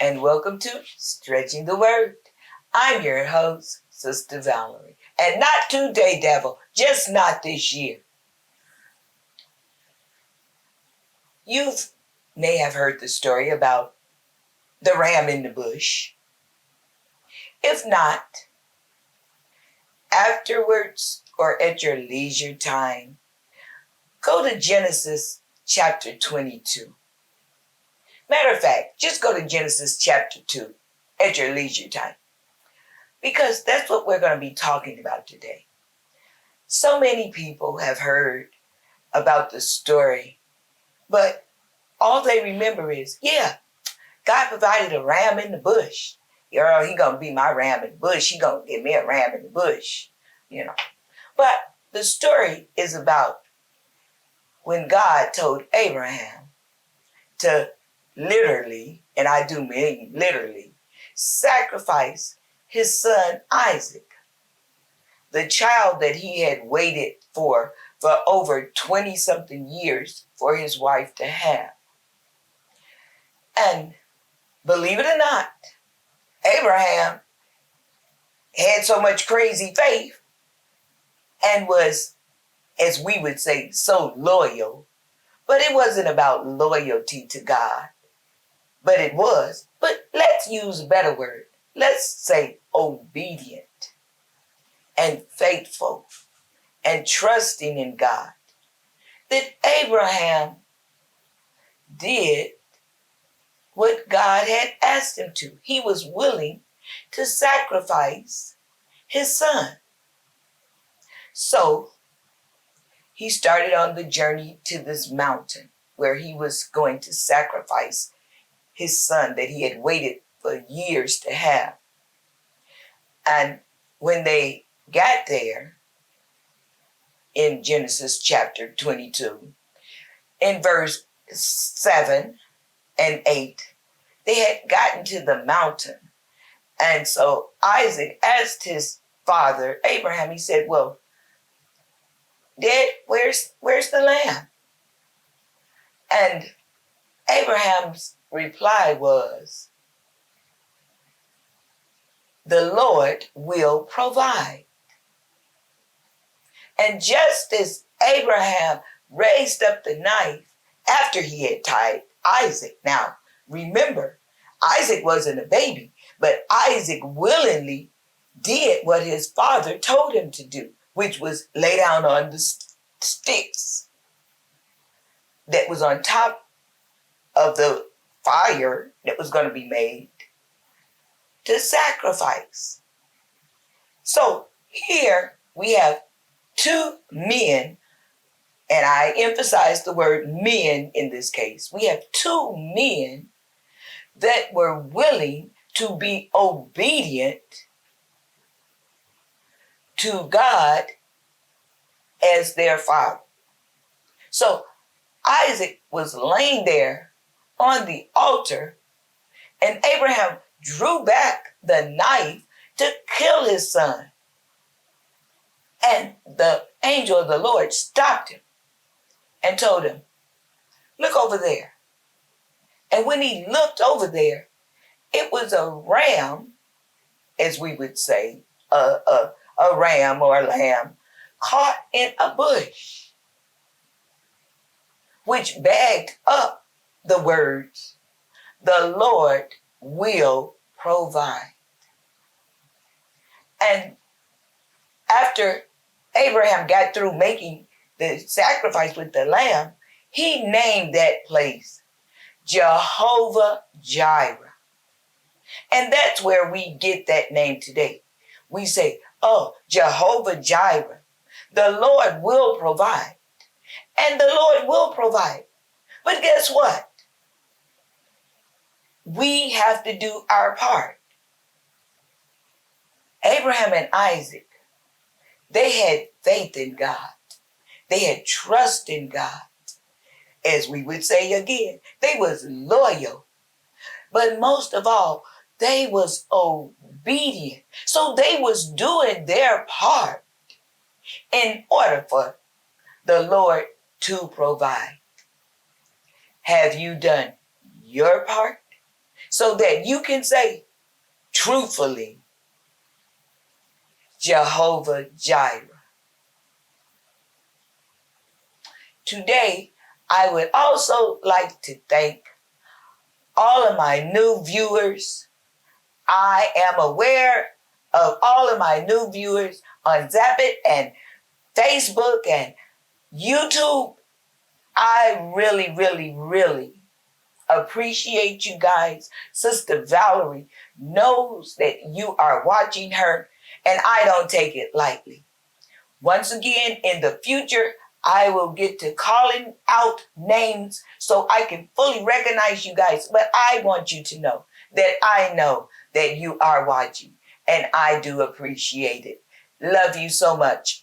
and welcome to Stretching the Word. I'm your host, Sister Valerie, and not today, devil, just not this year. You may have heard the story about the ram in the bush. If not, afterwards or at your leisure time, go to Genesis chapter 22. Matter of fact, just go to Genesis chapter 2 at your leisure time, because that's what we're going to be talking about today. So many people have heard about the story, but all they remember is, God provided a ram in the bush. He going to be my ram in the bush. He going to give me a ram in the bush, But the story is about when God told Abraham to literally, and I do mean literally, sacrifice his son Isaac, the child that he had waited for over 20-something years for his wife to have. And believe it or not, Abraham had so much crazy faith and was, as we would say, so loyal. But it wasn't about loyalty to God. But it was. But let's use a better word. Let's say obedient and faithful and trusting in God. That Abraham did what God had asked him to. He was willing to sacrifice his son. So he started on the journey to this mountain where he was going to sacrifice his son that he had waited for years to have. And when they got there in Genesis chapter 22, in verse 7 and 8, they had gotten to the mountain. And so Isaac asked his father, Abraham, he said, well, Dad, where's the lamb? And Abraham's reply was, the Lord will provide. And just as Abraham raised up the knife after he had tied Isaac. Now, remember, Isaac wasn't a baby, but Isaac willingly did what his father told him to do, which was lay down on the sticks that was on top of the fire that was going to be made to sacrifice. So here we have two men, and I emphasize the word men in this case. We have two men that were willing to be obedient to God as their father. So Isaac was laying there on the altar, and Abraham drew back the knife to kill his son. And the angel of the Lord stopped him and told him, look over there. And when he looked over there, it was a ram, as we would say, a ram or a lamb caught in a bush, which backed up the words, the Lord will provide. And after Abraham got through making the sacrifice with the lamb, he named that place Jehovah-jireh. And that's where we get that name today. We say, oh, Jehovah-jireh. The Lord will provide. And the Lord will provide. But guess what? We have to do our part. Abraham and Isaac, they had faith in God. They had trust in God. As we would say again, they was loyal. But most of all, they was obedient. So they was doing their part in order for the Lord to provide. Have you done your part? so that you can say truthfully, Jehovah-jireh. Today, I would also like to thank all of my new viewers. I am aware of all of my new viewers on Zappit and Facebook and YouTube. I really, really, really appreciate you guys. Sister Valerie knows that you are watching her, and I don't take it lightly. Once again, in the future, I will get to calling out names so I can fully recognize you guys. But I want you to know that you are watching, and I do appreciate it. Love you so much.